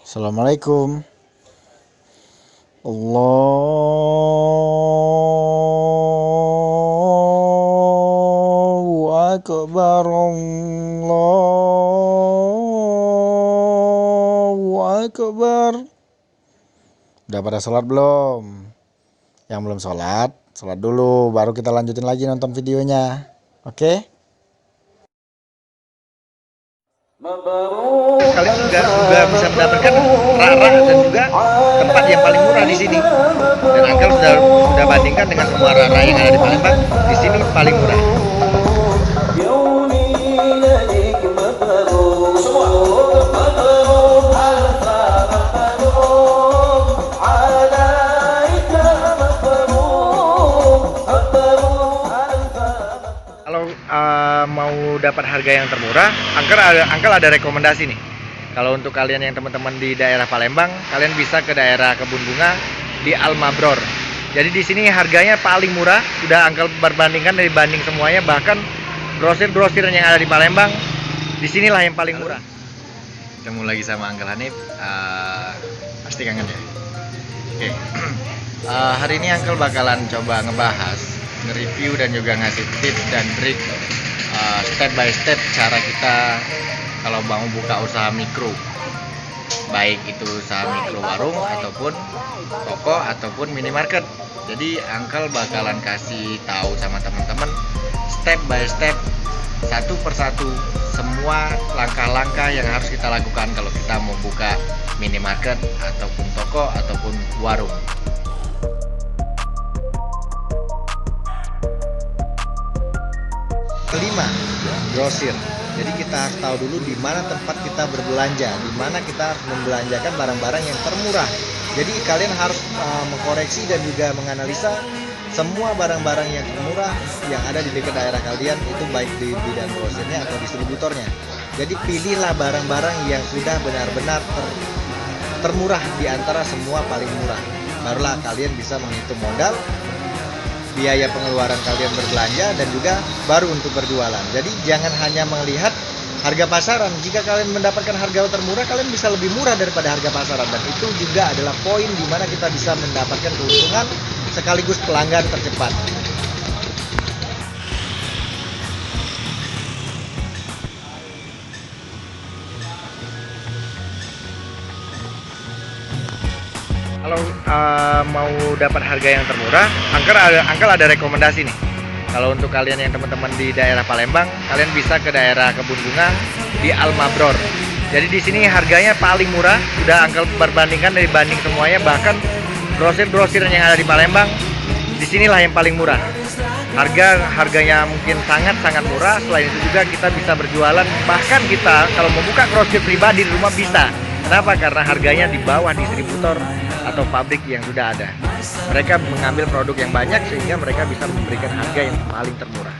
Assalamualaikum. Allahu Akbar. Allahu Akbar. Udah pada sholat belum? Yang belum sholat, sholat dulu. Baru kita lanjutin lagi nonton videonya. Oke? Kalian juga bisa mendapatkan Rara dan juga tempat yang paling murah di sini. Dan Angkel sudah bandingkan dengan semua Rara yang ada di Palembang, di sini paling murah. Kalau mau dapat harga yang termurah, Angkel ada rekomendasi nih. Kalau untuk kalian yang teman-teman di daerah Palembang, kalian bisa ke daerah Kebun Bunga di Almabror. Jadi di sini harganya paling murah, sudah Angkel perbandingkan dari banding semuanya, bahkan grosir-grosir yang ada di Palembang, disinilah yang paling murah. Ketemu lagi sama Angkel Hanif, pasti kangen ya. Oke, hari ini Angkel bakalan coba ngebahas, nge-review dan juga ngasih tips dan trik step by step cara kita kalau mau buka usaha mikro, baik itu usaha mikro warung ataupun toko ataupun minimarket. Jadi Angkel bakalan kasih tahu sama teman-teman step by step, satu persatu, semua langkah-langkah yang harus kita lakukan kalau kita mau buka minimarket ataupun toko ataupun warung. Kelima, grosir. Jadi kita harus tahu dulu di mana tempat kita berbelanja, di mana kita harus membelanjakan barang-barang yang termurah. Jadi kalian harus mengkoreksi dan juga menganalisa semua barang-barang yang termurah yang ada di dekat daerah kalian, itu baik di bidang grosirnya atau distributornya. Jadi pilihlah barang-barang yang sudah benar-benar termurah di antara semua paling murah. Barulah kalian bisa menghitung modal, biaya pengeluaran kalian berbelanja, dan juga baru untuk berjualan. Jadi jangan hanya melihat harga pasaran. Jika kalian mendapatkan harga termurah, kalian bisa lebih murah daripada harga pasaran, dan itu juga adalah poin di mana kita bisa mendapatkan keuntungan sekaligus pelanggan tercepat. Kalau mau dapat harga yang termurah, Angkel ada rekomendasi nih. Kalau untuk kalian yang teman-teman di daerah Palembang, kalian bisa ke daerah Kebun Bunga di Almabror. Jadi di sini harganya paling murah, sudah Angkel perbandingkan dari banding semuanya, bahkan grosir-grosir yang ada di Palembang, disinilah yang paling murah. Harganya mungkin sangat-sangat murah. Selain itu juga kita bisa berjualan, bahkan kita kalau mau buka grosir pribadi di rumah bisa. Kenapa? Karena harganya di bawah distributor atau pabrik yang sudah ada. Mereka mengambil produk yang banyak sehingga mereka bisa memberikan harga yang paling termurah.